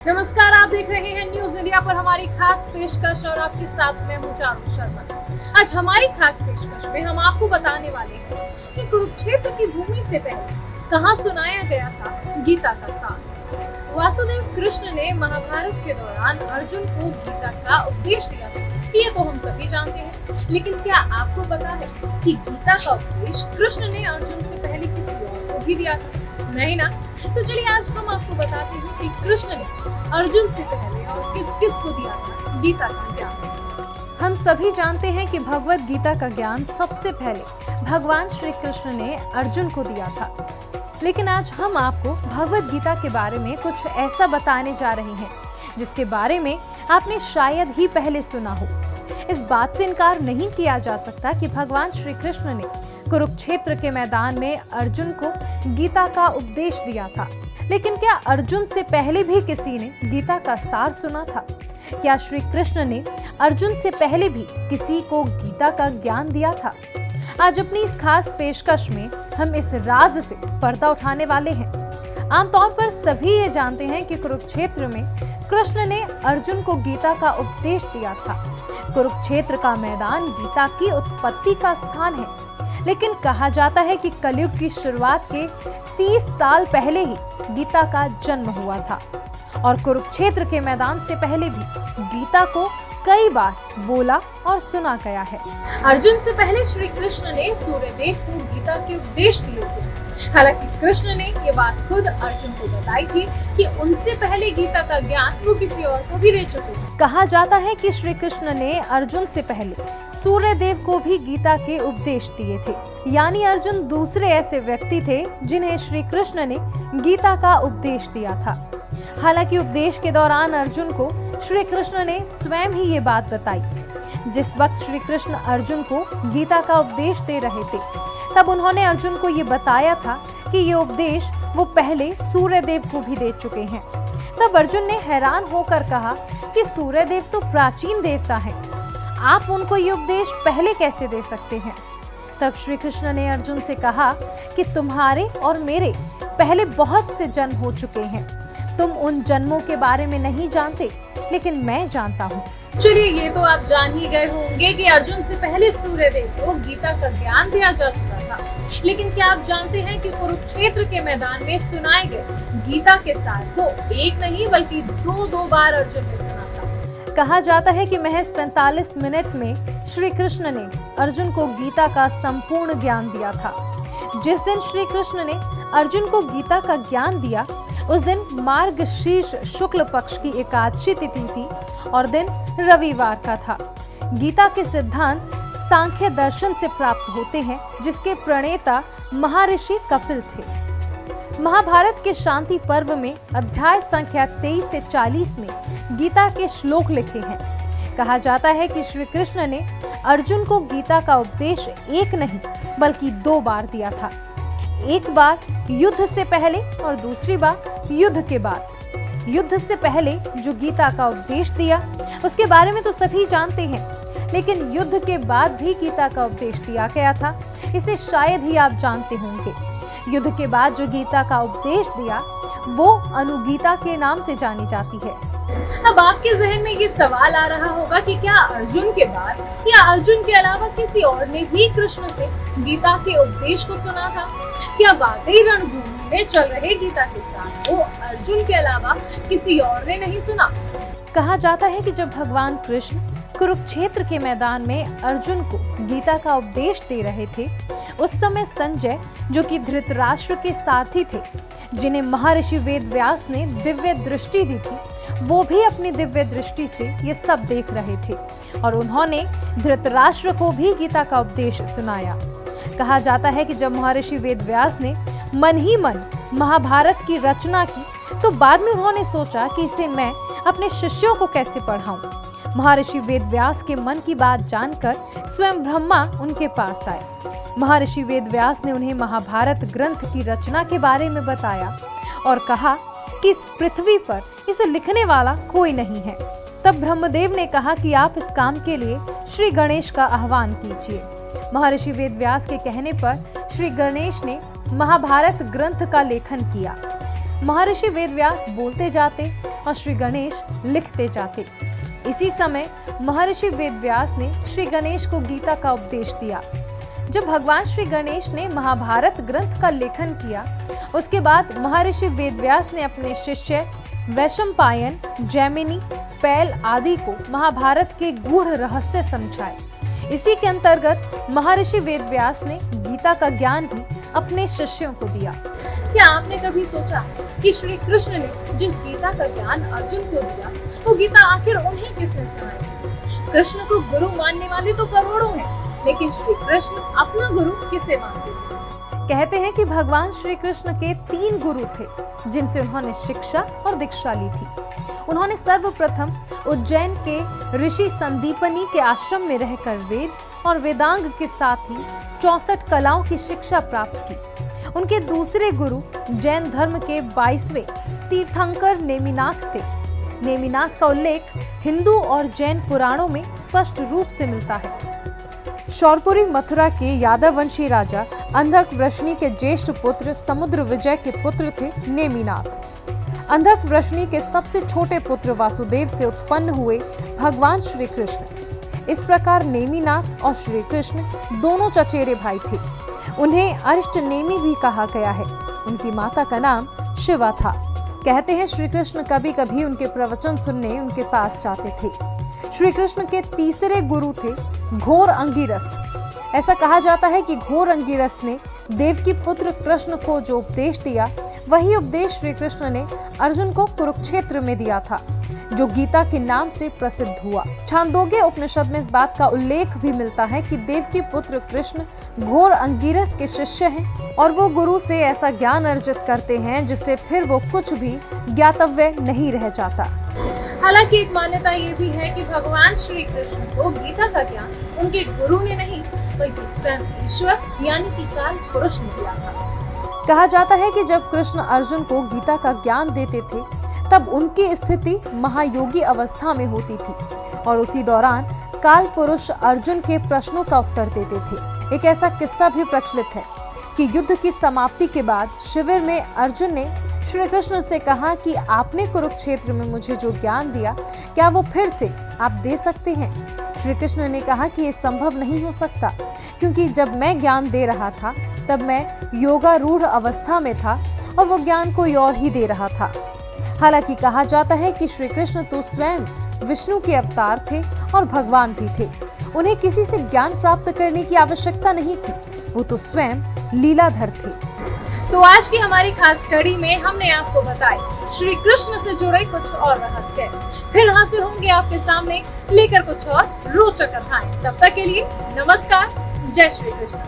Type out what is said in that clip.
नमस्कार, आप देख रहे हैं न्यूज इंडिया पर हमारी खास पेशकश और आपके साथ मैं हूं चारू शर्मा। आज हमारी खास पेशकश में हम आपको बताने वाले हैं कि कुरुक्षेत्र की भूमि से पहले कहां सुनाया गया था गीता का सार। वासुदेव कृष्ण ने महाभारत के दौरान अर्जुन को गीता का उपदेश दिया था, ये तो हम सभी जानते हैं। लेकिन क्या आपको पता है कि गीता का उपदेश कृष्ण ने अर्जुन से पहले किसी और को भी दिया था? नहीं ना? तो चलिए आज हम आपको बताते हैं कि कृष्ण ने अर्जुन से पहले और किस किस को दिया था गीता का ज्ञान। हम सभी जानते हैं कि भगवत गीता का ज्ञान सबसे पहले भगवान श्री कृष्ण ने अर्जुन को दिया था। लेकिन आज हम आपको भगवत गीता के बारे में कुछ ऐसा बताने जा रहे हैं जिसके बारे में आपने शायद ही पहले सुना हो। इस बात से इनकार नहीं किया जा सकता कि भगवान श्री कृष्ण ने कुरुक्षेत्र के मैदान में अर्जुन को गीता का उपदेश दिया था। लेकिन क्या अर्जुन से पहले भी किसी ने गीता का सार सुना था? क्या श्री कृष्ण ने अर्जुन से पहले भी किसी को गीता का ज्ञान दिया था? आज अपनी इस खास पेशकश में हम इस राज से पर्दा उठाने वाले हैं। आमतौर पर सभी ये जानते हैं कि कुरुक्षेत्र में कृष्ण ने अर्जुन को गीता का उपदेश दिया था। कुरुक्षेत्र का मैदान गीता की उत्पत्ति का स्थान है, लेकिन कहा जाता है कि कलयुग की शुरुआत के 30 साल पहले ही गीता का जन्म हुआ था और कुरुक्षेत्र के मैदान से पहले भी गीता को कई बार बोला और सुना गया है। अर्जुन से पहले श्री कृष्ण ने सूर्यदेव को गीता के उपदेश दिए थे। हालांकि कृष्ण ने ये बात खुद अर्जुन को बताई थी कि उनसे पहले गीता का ज्ञान वो किसी और को भी दे चुके थे। कहा जाता है कि श्री कृष्ण ने अर्जुन से पहले सूर्यदेव को भी गीता के उपदेश दिए थे, यानी अर्जुन दूसरे ऐसे व्यक्ति थे जिन्हें श्री कृष्ण ने गीता का उपदेश दिया था। हालांकि उपदेश के दौरान अर्जुन को श्री कृष्ण ने स्वयं ही ये बात बताई। जिस वक्त श्री कृष्ण अर्जुन को गीता का उपदेश दे रहे थे, तब उन्होंने अर्जुन को ये बताया था कि ये उपदेश वो पहले सूर्यदेव को भी दे चुके हैं। तब अर्जुन ने हैरान होकर कहा कि सूर्यदेव तो प्राचीन देवता हैं, आप उनको ये उपदेश पहले कैसे दे सकते हैं? तब श्री कृष्ण ने अर्जुन से कहा कि तुम्हारे और मेरे पहले बहुत से जन्म हो चुके हैं, तुम उन जन्मों के बारे में नहीं जानते, लेकिन मैं जानता हूँ। चलिए, ये तो आप जान ही गए होंगे कि अर्जुन से पहले सूर्यदेव को गीता का ज्ञान दिया जा चुका था। लेकिन क्या आप जानते हैं कि कुरुक्षेत्र के मैदान में सुनाए गए गीता के सार को एक नहीं बल्कि दो बार अर्जुन ने सुना था। कहा जाता है कि महज 45 मिनट में श्री कृष्ण ने अर्जुन को गीता का संपूर्ण ज्ञान दिया था। जिस दिन श्री कृष्ण ने अर्जुन को गीता का ज्ञान दिया, उस दिन मार्गशीर्ष शुक्ल पक्ष की एकादशी तिथि थी और दिन रविवार का था। गीता के सिद्धांत सांख्य दर्शन से प्राप्त होते हैं, जिसके प्रणेता महर्षि कपिल थे। महाभारत के शांति पर्व में अध्याय संख्या 23 से 40 में गीता के श्लोक लिखे हैं। कहा जाता है कि श्री कृष्ण ने अर्जुन को गीता का उपदेश एक नहीं बल्कि 2 बार दिया था। एक बार युद्ध से पहले और दूसरी बार युद्ध के बाद। युद्ध से पहले जो गीता का उपदेश दिया, उसके बारे में तो सभी जानते हैं, लेकिन युद्ध के बाद भी गीता का उपदेश दिया गया था, इसे शायद ही आप जानते होंगे। युद्ध के बाद जो गीता का उपदेश दिया, वो अनुगीता के नाम से जानी जाती है। अब आपके जहन में ये सवाल आ रहा होगा कि क्या अर्जुन के बाद या अर्जुन के अलावा किसी और ने भी कृष्ण से गीता के उपदेश को सुना था? क्या वाकई रणभूमि में चल रहे गीता के साथ वो अर्जुन के अलावा किसी और ने नहीं सुना? कहा जाता है कि जब भगवान कृष्ण कुरुक्षेत्र के मैदान में अर्जुन को गीता का उपदेश दे रहे थे, उस समय संजय, जो कि धृतराष्ट्र के सारथी थे, जिन्हें महर्षि वेदव्यास ने दिव्य दृष्टि दी थी, वो भी अपनी दिव्य दृष्टि से ये सब देख रहे थे और उन्होंने धृतराष्ट्र को भी गीता का उपदेश सुनाया। कहा जाता है कि जब महर्षि वेदव्यास ने मन ही मन महाभारत की रचना की, तो बाद में उन्होंने सोचा कि इसे मैं अपने शिष्यों को कैसे पढ़ाऊं। महर्षि वेदव्यास के मन की बात जानकर स्वयं ब्रह्मा उनके पास आए। महर्षि वेदव्यास ने उन्हें महाभारत ग्रंथ की रचना के बारे में बताया और कहा कि इस पृथ्वी पर इसे लिखने वाला कोई नहीं है। तब ब्रह्मदेव ने कहा कि आप इस काम के लिए श्री गणेश का आह्वान कीजिए। महर्षि वेदव्यास के कहने पर श्री गणेश ने महाभारत ग्रंथ का लेखन किया। महर्षि वेदव्यास बोलते जाते और श्री गणेश लिखते जाते। इसी समय महर्षि वेदव्यास ने श्री गणेश को गीता का उपदेश दिया। जब भगवान श्री गणेश ने महाभारत ग्रंथ का लेखन किया, उसके बाद महर्षि वेदव्यास ने अपने शिष्य वैशंपायन, जैमिनी, पैल आदि को महाभारत के गूढ़ रहस्य समझाए। इसी के अंतर्गत महर्षि वेदव्यास ने गीता का ज्ञान भी अपने शिष्यों को दिया। क्या आपने कभी सोचा कि श्री कृष्ण ने जिस गीता का ज्ञान अर्जुन को दिया, वो गीता आखिर उन्हें किसने सुनाई? कृष्ण को गुरु मानने वाले तो करोड़ों हैं, लेकिन श्री कृष्ण अपना गुरु किसे मानते हैं? कहते हैं कि भगवान श्री कृष्ण के 3 गुरु थे, जिनसे उन्होंने शिक्षा और दीक्षा ली थी। उन्होंने सर्वप्रथम उज्जैन के ऋषि संदीपनी के आश्रम में रहकर वेद और वेदांग के साथ ही 64 कलाओं की शिक्षा प्राप्त की। उनके दूसरे गुरु जैन धर्म के 22वें तीर्थंकर नेमिनाथ थे। नेमिनाथ का उल्लेख हिंदू और जैन पुराणों में स्पष्ट रूप से मिलता है। शौरपुरी मथुरा के यादव वंशी राजा अंधक वृष्णि के ज्येष्ठ पुत्र समुद्र विजय के पुत्र थे नेमिनाथ। अंधक वृष्णि के सबसे छोटे पुत्र वासुदेव से उत्पन्न हुए भगवान श्री कृष्ण। इस प्रकार नेमिनाथ और श्री कृष्ण दोनों चचेरे भाई थे। उन्हें अरिष्ट नेमि भी कहा गया है। उनकी माता का नाम शिवा था। कहते हैं श्री कृष्ण कभी कभी उनके प्रवचन सुनने उनके पास जाते थे। श्री कृष्ण के तीसरे गुरु थे घोर अंगिरस। ऐसा कहा जाता है कि घोर अंगिरस ने देवकी पुत्र कृष्ण को जो उपदेश दिया, वही उपदेश श्री कृष्ण ने अर्जुन को कुरुक्षेत्र में दिया था, जो गीता के नाम से प्रसिद्ध हुआ। छांदोग्य उपनिषद में इस बात का उल्लेख भी मिलता है कि देवकी पुत्र कृष्ण घोर अंगिरस के शिष्य हैं और वो गुरु से ऐसा ज्ञान अर्जित करते हैं जिससे फिर वो कुछ भी ज्ञातव्य नहीं रह जाता। हालांकि एक मान्यता ये भी है कि भगवान श्री कृष्ण को गीता का ज्ञान उनके गुरु ने नहीं, बल्कि स्वयं ईश्वर यानी कि काल पुरुष ने दिया था। कहा जाता है कि जब कृष्ण अर्जुन को गीता का ज्ञान देते थे, तब उनकी स्थिति महायोगी अवस्था में होती थी और उसी दौरान काल पुरुष अर्जुन के प्रश्नों का उत्तर देते थे। एक ऐसा किस्सा भी प्रचलित है कि युद्ध की समाप्ति के बाद शिविर में अर्जुन ने श्री कृष्ण से कहा कि आपने कुरुक्षेत्र में मुझे जो ज्ञान दिया, क्या वो फिर से आप दे सकते हैं? श्री कृष्ण ने कहा कि ये संभव नहीं हो सकता, क्योंकि जब मैं ज्ञान दे रहा था तब मैं योगारूढ़ अवस्था में था और वो ज्ञान कोई और ही दे रहा था। हालांकि कहा जाता है कि श्री कृष्ण तो स्वयं विष्णु के अवतार थे और भगवान भी थे। उन्हें किसी से ज्ञान प्राप्त करने की आवश्यकता नहीं थी, वो तो स्वयं लीलाधर थे। तो आज की हमारी खास कड़ी में हमने आपको बताए श्री कृष्ण से जुड़े कुछ और रहस्य। फिर हाजिर होंगे आपके सामने लेकर कुछ और रोचक कथाएं। तब तक के लिए नमस्कार, जय श्री कृष्ण।